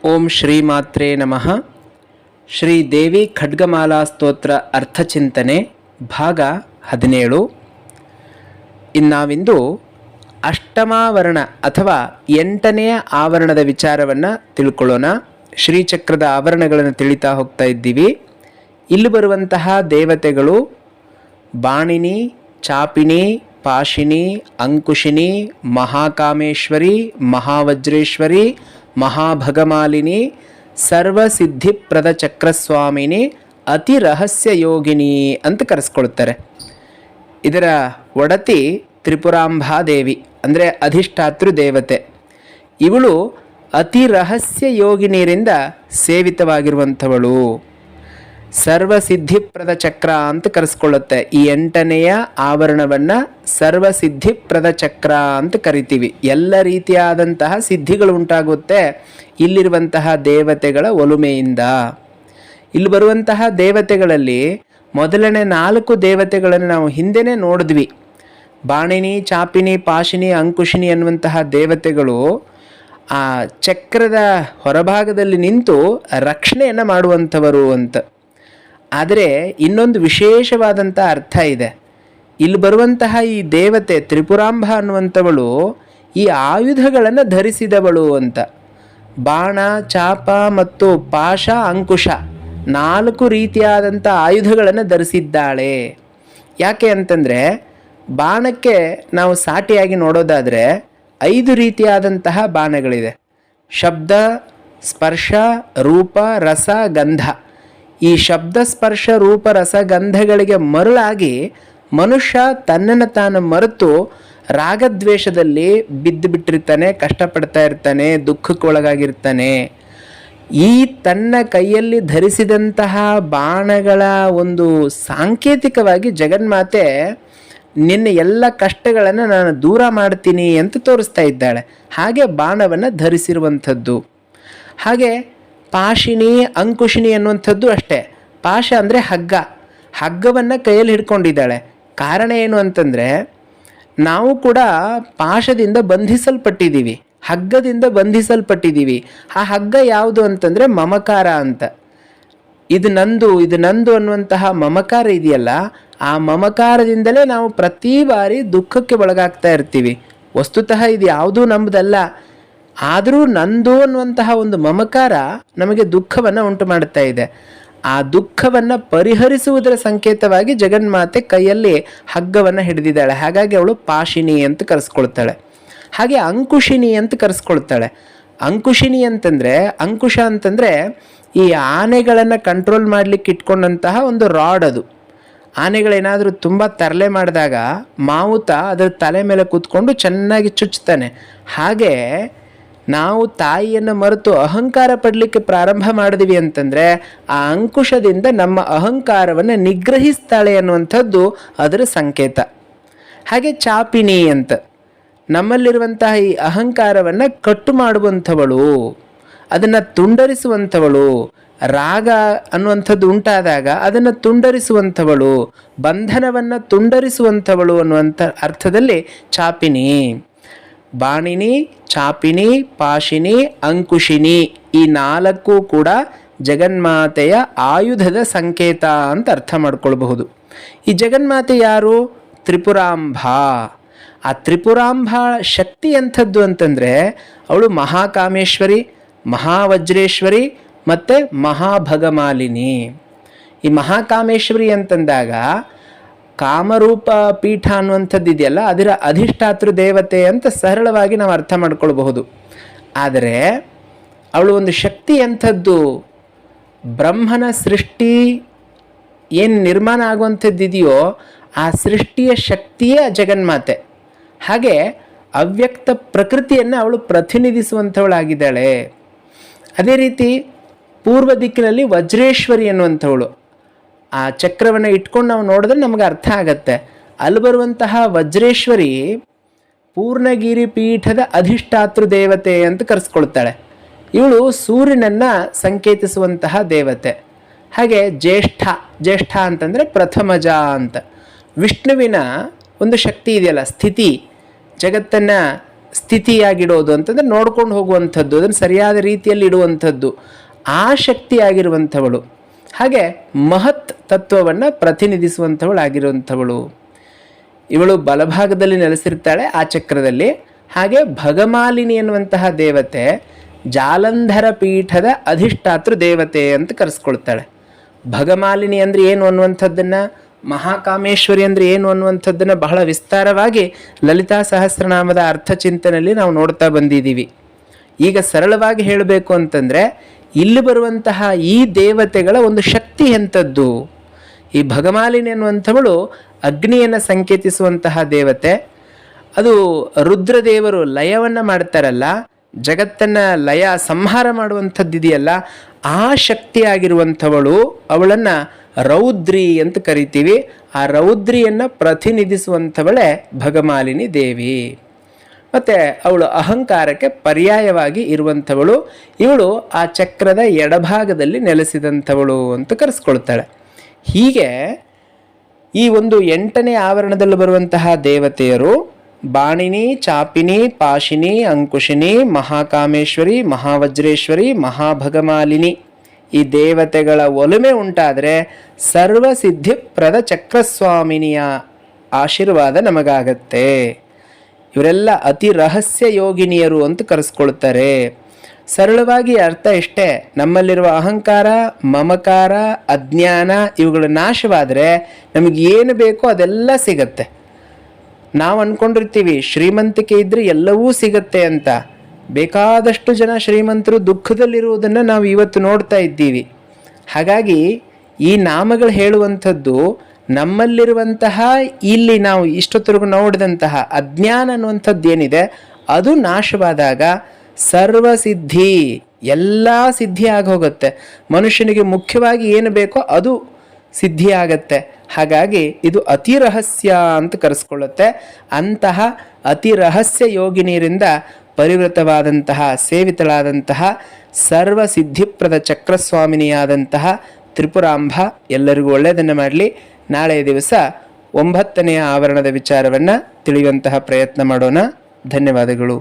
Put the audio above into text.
ಓಂ ಶ್ರೀಮಾತ್ರೇ ನಮಃ. ಶ್ರೀ ದೇವಿ ಖಡ್ಗಮಾಲಾ ಸ್ತೋತ್ರ ಅರ್ಥಚಿಂತನೆ ಭಾಗ 17. ಇನ್ನಾವಿಂದು ಅಷ್ಟಮಾವರಣ ಅಥವಾ 8ನೆಯ ಆವರಣದ ವಿಚಾರವನ್ನು ತಿಳ್ಕೊಳ್ಳೋಣ. ಶ್ರೀಚಕ್ರದ ಆವರಣಗಳನ್ನು ತಿಳಿತಾ ಹೋಗ್ತಾ ಇದ್ದೀವಿ. ಇಲ್ಲಿ ಬರುವಂತಹ ದೇವತೆಗಳು ಬಾಣಿನಿ, ಚಾಪಿನಿ, ಪಾಶಿನಿ, ಅಂಕುಶಿನಿ, ಮಹಾಕಾಮೇಶ್ವರಿ, ಮಹಾವಜ್ರೇಶ್ವರಿ, ಮಹಾಭಗಮಾಲಿನಿ, ಸರ್ವಸಿದ್ಧಿಪ್ರದ ಚಕ್ರಸ್ವಾಮಿನಿ, ಅತಿ ರಹಸ್ಯ ಯೋಗಿನಿ ಅಂತ ಕರೆಸ್ಕೊಳ್ತಾರೆ. ಇದರ ಒಡತಿ ತ್ರಿಪುರಾಂಬಾದೇವಿ ಅಂದರೆ ಅಧಿಷ್ಠಾತೃ ದೇವತೆ. ಇವಳು ಅತಿ ರಹಸ್ಯ ಯೋಗಿನಿಯರಿಂದ ಸೇವಿತವಾಗಿರುವಂಥವಳು. ಸರ್ವಸಿದ್ಧಿಪ್ರದ ಚಕ್ರ ಅಂತ ಕರೆಸ್ಕೊಳ್ಳುತ್ತೆ. ಈ 8ನೆಯ ಆವರಣವನ್ನು ಸರ್ವಸಿದ್ಧಿಪ್ರದ ಚಕ್ರ ಅಂತ ಕರಿತೀವಿ. ಎಲ್ಲ ರೀತಿಯಾದಂತಹ ಸಿದ್ಧಿಗಳು ಉಂಟಾಗುತ್ತೆ ಇಲ್ಲಿರುವಂತಹ ದೇವತೆಗಳ ಒಲುಮೆಯಿಂದ. ಇಲ್ಲಿ ಬರುವಂತಹ ದೇವತೆಗಳಲ್ಲಿ ಮೊದಲನೇ 4 ದೇವತೆಗಳನ್ನು ನಾವು ಹಿಂದೆನೇ ನೋಡಿದ್ವಿ. ಬಾಣಿನಿ, ಚಾಪಿನಿ, ಪಾಶಿನಿ, ಅಂಕುಶಿನಿ ಅನ್ನುವಂತಹ ದೇವತೆಗಳು ಆ ಚಕ್ರದ ಹೊರಭಾಗದಲ್ಲಿ ನಿಂತು ರಕ್ಷಣೆಯನ್ನು ಮಾಡುವಂಥವರು ಅಂತ. ಆದರೆ ಇನ್ನೊಂದು ವಿಶೇಷವಾದಂಥ ಅರ್ಥ ಇದೆ. ಇಲ್ಲಿ ಬರುವಂತಹ ಈ ದೇವತೆ ತ್ರಿಪುರಾಂಬ ಅನ್ನುವಂಥವಳು ಈ ಆಯುಧಗಳನ್ನು ಧರಿಸಿದವಳು ಅಂತ. ಬಾಣ, ಚಾಪ ಮತ್ತು ಪಾಶ, ಅಂಕುಶ 4 ರೀತಿಯಾದಂಥ ಆಯುಧಗಳನ್ನು ಧರಿಸಿದ್ದಾಳೆ. ಯಾಕೆ ಅಂತಂದರೆ ಬಾಣಕ್ಕೆ ನಾವು ಸಾಟಿಯಾಗಿ ನೋಡೋದಾದರೆ 5 ರೀತಿಯಾದಂತಹ ಬಾಣಗಳಿದೆ. ಶಬ್ದ, ಸ್ಪರ್ಶ, ರೂಪ, ರಸ, ಗಂಧ. ಈ ಶಬ್ದ, ಸ್ಪರ್ಶ, ರೂಪ, ರಸ, ಗಂಧಗಳಿಗೆ ಮರುಳಾಗಿ ಮನುಷ್ಯ ತನ್ನನ್ನು ತಾನು ಮರೆತು ರಾಗದ್ವೇಷದಲ್ಲಿ ಬಿದ್ದು ಬಿಟ್ಟಿರ್ತಾನೆ, ಕಷ್ಟಪಡ್ತಾ ಇರ್ತಾನೆ, ದುಃಖಕ್ಕೊಳಗಾಗಿರ್ತಾನೆ. ಈ ತನ್ನ ಕೈಯಲ್ಲಿ ಧರಿಸಿದಂತಹ ಬಾಣಗಳ ಒಂದು ಸಾಂಕೇತಿಕವಾಗಿ ಜಗನ್ಮಾತೆ ನಿನ್ನ ಎಲ್ಲ ಕಷ್ಟಗಳನ್ನು ನಾನು ದೂರ ಮಾಡ್ತೀನಿ ಅಂತ ತೋರಿಸ್ತಾ ಇದ್ದಾಳೆ. ಹಾಗೆ ಬಾಣವನ್ನು ಧರಿಸಿರುವಂಥದ್ದು. ಹಾಗೆ ಪಾಶಿನಿ, ಅಂಕುಶಿನಿ ಅನ್ನುವಂಥದ್ದು ಅಷ್ಟೇ. ಪಾಶ ಅಂದರೆ ಹಗ್ಗ. ಹಗ್ಗವನ್ನು ಕೈಯಲ್ಲಿ ಹಿಡ್ಕೊಂಡಿದ್ದಾಳೆ. ಕಾರಣ ಏನು ಅಂತಂದರೆ ನಾವು ಕೂಡ ಪಾಶದಿಂದ ಬಂಧಿಸಲ್ಪಟ್ಟಿದ್ದೀವಿ, ಹಗ್ಗದಿಂದ ಬಂಧಿಸಲ್ಪಟ್ಟಿದ್ದೀವಿ. ಆ ಹಗ್ಗ ಯಾವುದು ಅಂತಂದರೆ ಮಮಕಾರ ಅಂತ. ಇದು ನಂದು ಅನ್ನುವಂತಹ ಮಮಕಾರ ಇದೆಯಲ್ಲ, ಆ ಮಮಕಾರದಿಂದಲೇ ನಾವು ಪ್ರತಿ ಬಾರಿ ದುಃಖಕ್ಕೆ ಒಳಗಾಗ್ತಾ ಇರ್ತೀವಿ. ವಸ್ತುತಃ ಇದು ಯಾವುದೂ ನಮ್ಮದಲ್ಲ, ಆದರೂ ನಂದು ಅನ್ನುವಂತಹ ಒಂದು ಮಮಕಾರ ನಮಗೆ ದುಃಖವನ್ನು ಉಂಟು ಮಾಡುತ್ತಾ ಇದೆ. ಆ ದುಃಖವನ್ನು ಪರಿಹರಿಸುವುದರ ಸಂಕೇತವಾಗಿ ಜಗನ್ಮಾತೆ ಕೈಯಲ್ಲಿ ಹಗ್ಗವನ್ನು ಹಿಡಿದಿದ್ದಾಳೆ. ಹಾಗಾಗಿ ಅವಳು ಪಾಶಿನಿ ಅಂತ ಕರೆಸ್ಕೊಳ್ತಾಳೆ. ಹಾಗೆ ಅಂಕುಶಿನಿ ಅಂತ ಕರೆಸ್ಕೊಳ್ತಾಳೆ. ಅಂಕುಶಿನಿ ಅಂತಂದರೆ, ಅಂಕುಶ ಅಂತಂದರೆ ಈ ಆನೆಗಳನ್ನು ಕಂಟ್ರೋಲ್ ಮಾಡಲಿಕ್ಕೆ ಇಟ್ಕೊಂಡಂತಹ ಒಂದು ರಾಡ್. ಅದು ಆನೆಗಳೇನಾದರೂ ತುಂಬ ತರಲೆ ಮಾಡಿದಾಗ ಮಾವುತ ಅದರ ತಲೆ ಮೇಲೆ ಕೂತ್ಕೊಂಡು ಚೆನ್ನಾಗಿ ಚುಚ್ಚುತ್ತಾನೆ. ಹಾಗೆ ನಾವು ತಾಯಿಯನ್ನು ಮರೆತು ಅಹಂಕಾರ ಪಡಲಿಕ್ಕೆ ಪ್ರಾರಂಭ ಮಾಡಿದ್ವಿ ಅಂತಂದರೆ ಆ ಅಂಕುಶದಿಂದ ನಮ್ಮ ಅಹಂಕಾರವನ್ನು ನಿಗ್ರಹಿಸ್ತಾಳೆ ಅನ್ನುವಂಥದ್ದು ಅದರ ಸಂಕೇತ. ಹಾಗೆ ಚಾಪಿನಿ ಅಂತ ನಮ್ಮಲ್ಲಿರುವಂತಹ ಈ ಅಹಂಕಾರವನ್ನು ಕಟ್ಟು ಮಾಡುವಂಥವಳು, ಅದನ್ನು ತುಂಡರಿಸುವಂಥವಳು. ರಾಗ ಅನ್ನುವಂಥದ್ದು ಉಂಟಾದಾಗ ಅದನ್ನು ತುಂಡರಿಸುವಂಥವಳು, ಬಂಧನವನ್ನು ತುಂಡರಿಸುವಂಥವಳು ಅನ್ನುವಂಥ ಅರ್ಥದಲ್ಲಿ ಚಾಪಿನಿ. ಬಾಣಿನಿ, ಚಾಪಿನಿ, ಪಾಶಿನಿ, ಅಂಕುಶಿನಿ ಈ 4 ಕೂಡ ಜಗನ್ಮಾತೆಯ ಆಯುಧದ ಸಂಕೇತ ಅಂತ ಅರ್ಥ ಮಾಡ್ಕೊಳ್ಬಹುದು. ಈ ಜಗನ್ಮಾತೆ ಯಾರು? ತ್ರಿಪುರಾಂಬ. ಆ ತ್ರಿಪುರಾಂಬ ಶಕ್ತಿ ಎಂಥದ್ದು ಅಂತಂದರೆ ಅವಳು ಮಹಾಕಾಮೇಶ್ವರಿ, ಮಹಾವಜ್ರೇಶ್ವರಿ ಮತ್ತು ಮಹಾಭಗಮಾಲಿನಿ. ಈ ಮಹಾಕಾಮೇಶ್ವರಿ ಅಂತಂದಾಗ ಕಾಮರೂಪ ಪೀಠ ಅನ್ನುವಂಥದ್ದು ಇದೆಯಲ್ಲ, ಅದರ ಅಧಿಷ್ಠಾತೃ ದೇವತೆ ಅಂತ ಸರಳವಾಗಿ ನಾವು ಅರ್ಥ ಮಾಡ್ಕೊಳ್ಬಹುದು. ಆದರೆ ಅವಳು ಒಂದು ಶಕ್ತಿ ಎಂಥದ್ದು? ಬ್ರಹ್ಮನ ಸೃಷ್ಟಿ ಏನು ನಿರ್ಮಾಣ ಆಗುವಂಥದ್ದಿದೆಯೋ ಆ ಸೃಷ್ಟಿಯ ಶಕ್ತಿಯೇ ಜಗನ್ಮಾತೆ. ಹಾಗೆ ಅವ್ಯಕ್ತ ಪ್ರಕೃತಿಯನ್ನು ಅವಳು ಪ್ರತಿನಿಧಿಸುವಂಥವಳಾಗಿದ್ದಾಳೆ. ಅದೇ ರೀತಿ ಪೂರ್ವ ದಿಕ್ಕಿನಲ್ಲಿ ವಜ್ರೇಶ್ವರಿ ಅನ್ನುವಂಥವಳು. ಆ ಚಕ್ರವನ್ನು ಇಟ್ಕೊಂಡು ನಾವು ನೋಡಿದ್ರೆ ನಮಗೆ ಅರ್ಥ ಆಗತ್ತೆ. ಅಲ್ಲಿ ಬರುವಂತಹ ವಜ್ರೇಶ್ವರಿ ಪೂರ್ಣಗಿರಿ ಪೀಠದ ಅಧಿಷ್ಠಾತೃ ದೇವತೆ ಅಂತ ಕರೆಸ್ಕೊಳ್ತಾಳೆ. ಇವಳು ಸೂರ್ಯನನ್ನು ಸಂಕೇತಿಸುವಂತಹ ದೇವತೆ. ಹಾಗೆ ಜ್ಯೇಷ್ಠ ಅಂತಂದರೆ ಪ್ರಥಮಜ ಅಂತ. ವಿಷ್ಣುವಿನ ಒಂದು ಶಕ್ತಿ ಇದೆಯಲ್ಲ, ಸ್ಥಿತಿ, ಜಗತ್ತನ್ನು ಸ್ಥಿತಿಯಾಗಿಡೋದು ಅಂತಂದರೆ ನೋಡ್ಕೊಂಡು ಹೋಗುವಂಥದ್ದು, ಅದನ್ನು ಸರಿಯಾದ ರೀತಿಯಲ್ಲಿ ಇಡುವಂಥದ್ದು, ಆ ಶಕ್ತಿಯಾಗಿರುವಂಥವಳು. ಹಾಗೆ ಮಹತ್ ತತ್ವವನ್ನು ಪ್ರತಿನಿಧಿಸುವಂಥವಳಾಗಿರುವಂಥವಳು. ಇವಳು ಬಲಭಾಗದಲ್ಲಿ ನೆಲೆಸಿರ್ತಾಳೆ ಆ ಚಕ್ರದಲ್ಲಿ. ಹಾಗೆ ಭಗಮಾಲಿನಿ ಎನ್ನುವಂತಹ ದೇವತೆ ಜಾಲಂಧರ ಪೀಠದ ಅಧಿಷ್ಠಾತೃ ದೇವತೆ ಅಂತ ಕರೆಸ್ಕೊಳ್ತಾಳೆ. ಭಗಮಾಲಿನಿ ಅಂದರೆ ಏನು ಅನ್ನುವಂಥದ್ದನ್ನು, ಮಹಾಕಾಮೇಶ್ವರಿ ಅಂದರೆ ಏನು ಅನ್ನುವಂಥದ್ದನ್ನು ಬಹಳ ವಿಸ್ತಾರವಾಗಿ ಲಲಿತಾ ಸಹಸ್ರನಾಮದ ಅರ್ಥಚಿಂತನೆಯಲ್ಲಿ ನಾವು ನೋಡ್ತಾ ಬಂದಿದ್ದೀವಿ. ಈಗ ಸರಳವಾಗಿ ಹೇಳಬೇಕು ಅಂತಂದರೆ, ಇಲ್ಲಿ ಬರುವಂತಹ ಈ ದೇವತೆಗಳ ಒಂದು ಶಕ್ತಿ ಎಂಥದ್ದು? ಈ ಭಗಮಾಲಿನಿ ಅನ್ನುವಂಥವಳು ಅಗ್ನಿಯನ್ನು ಸಂಕೇತಿಸುವಂತಹ ದೇವತೆ. ಅದು ರುದ್ರದೇವರು ಲಯವನ್ನು ಮಾಡ್ತಾರಲ್ಲ, ಜಗತ್ತನ್ನು ಲಯ ಸಂಹಾರ ಮಾಡುವಂಥದ್ದಿದೆಯಲ್ಲ, ಆ ಶಕ್ತಿಯಾಗಿರುವಂಥವಳು. ಅವಳನ್ನು ರೌದ್ರಿ ಅಂತ ಕರಿತೀವಿ. ಆ ರೌದ್ರಿಯನ್ನು ಪ್ರತಿನಿಧಿಸುವಂಥವಳೇ ಭಗಮಾಲಿನಿ ದೇವಿ. ಮತ್ತು ಅವಳು ಅಹಂಕಾರಕ್ಕೆ ಪರ್ಯಾಯವಾಗಿ ಇರುವಂಥವಳು. ಇವಳು ಆ ಚಕ್ರದ ಎಡಭಾಗದಲ್ಲಿ ನೆಲೆಸಿದಂಥವಳು ಅಂತ ಕರೆಸ್ಕೊಳ್ತಾಳೆ. ಹೀಗೆ ಈ ಒಂದು 8ನೇ ಆವರಣದಲ್ಲಿ ಬರುವಂತಹ ದೇವತೆಯರು ಬಾಣಿನಿ, ಚಾಪಿನಿ, ಪಾಶಿನಿ, ಅಂಕುಶಿನಿ, ಮಹಾಕಾಮೇಶ್ವರಿ, ಮಹಾವಜ್ರೇಶ್ವರಿ, ಮಹಾಭಗಮಾಲಿನಿ. ಈ ದೇವತೆಗಳ ಒಲುಮೆ ಉಂಟಾದರೆ ಸರ್ವಸಿದ್ಧಿಪ್ರದ ಚಕ್ರಸ್ವಾಮಿನಿಯ ಆಶೀರ್ವಾದ ನಮಗಾಗತ್ತೆ. ಇವರೆಲ್ಲ ಅತಿ ರಹಸ್ಯ ಯೋಗಿನಿಯರು ಅಂತ ಕರೆಸ್ಕೊಳ್ತಾರೆ. ಸರಳವಾಗಿ ಅರ್ಥ ಇಷ್ಟೇ, ನಮ್ಮಲ್ಲಿರುವ ಅಹಂಕಾರ, ಮಮಕಾರ, ಅಜ್ಞಾನ ಇವುಗಳ ನಾಶವಾದರೆ ನಮಗೇನು ಬೇಕೋ ಅದೆಲ್ಲ ಸಿಗತ್ತೆ. ನಾವು ಅಂದ್ಕೊಂಡಿರ್ತೀವಿ ಶ್ರೀಮಂತಿಕೆ ಇದ್ದರೆ ಎಲ್ಲವೂ ಸಿಗತ್ತೆ ಅಂತ. ಬೇಕಾದಷ್ಟು ಜನ ಶ್ರೀಮಂತರು ದುಃಖದಲ್ಲಿರುವುದನ್ನು ನಾವು ಇವತ್ತು ನೋಡ್ತಾ ಇದ್ದೀವಿ. ಹಾಗಾಗಿ ಈ ನಾಮಗಳು ಹೇಳುವಂಥದ್ದು ನಮ್ಮಲ್ಲಿರುವಂತಹ, ಇಲ್ಲಿ ನಾವು ಇಷ್ಟೊತ್ತರೆಗೂ ನೋಡಿದಂತಹ ಅಜ್ಞಾನ ಅನ್ನುವಂಥದ್ದು ಏನಿದೆ ಅದು ನಾಶವಾದಾಗ ಸರ್ವಸಿದ್ಧಿ, ಎಲ್ಲ ಸಿದ್ಧಿ ಆಗೋಗುತ್ತೆ. ಮನುಷ್ಯನಿಗೆ ಮುಖ್ಯವಾಗಿ ಏನು ಬೇಕೋ ಅದು ಸಿದ್ಧಿ ಆಗತ್ತೆ. ಹಾಗಾಗಿ ಇದು ಅತಿ ರಹಸ್ಯ ಅಂತ ಕರೆಸ್ಕೊಳ್ಳುತ್ತೆ. ಅಂತಹ ಅತಿ ರಹಸ್ಯ ಯೋಗಿನಿಯರಿಂದ ಪರಿವೃತವಾದಂತಹ, ಸೇವಿತಳಾದಂತಹ, ಸರ್ವಸಿದ್ಧಿಪ್ರದ ಚಕ್ರಸ್ವಾಮಿನಿಯಾದಂತಹ ತ್ರಿಪುರಾಂಬ ಎಲ್ಲರಿಗೂ ಒಳ್ಳೆಯದನ್ನು ಮಾಡಲಿ. ನಾಳೆಯ ದಿವಸ 9ನೇ ಆವರಣದ ವಿಚಾರವನ್ನು ತಿಳಿಯುವಂತಹ ಪ್ರಯತ್ನ ಮಾಡೋಣ. ಧನ್ಯವಾದಗಳು.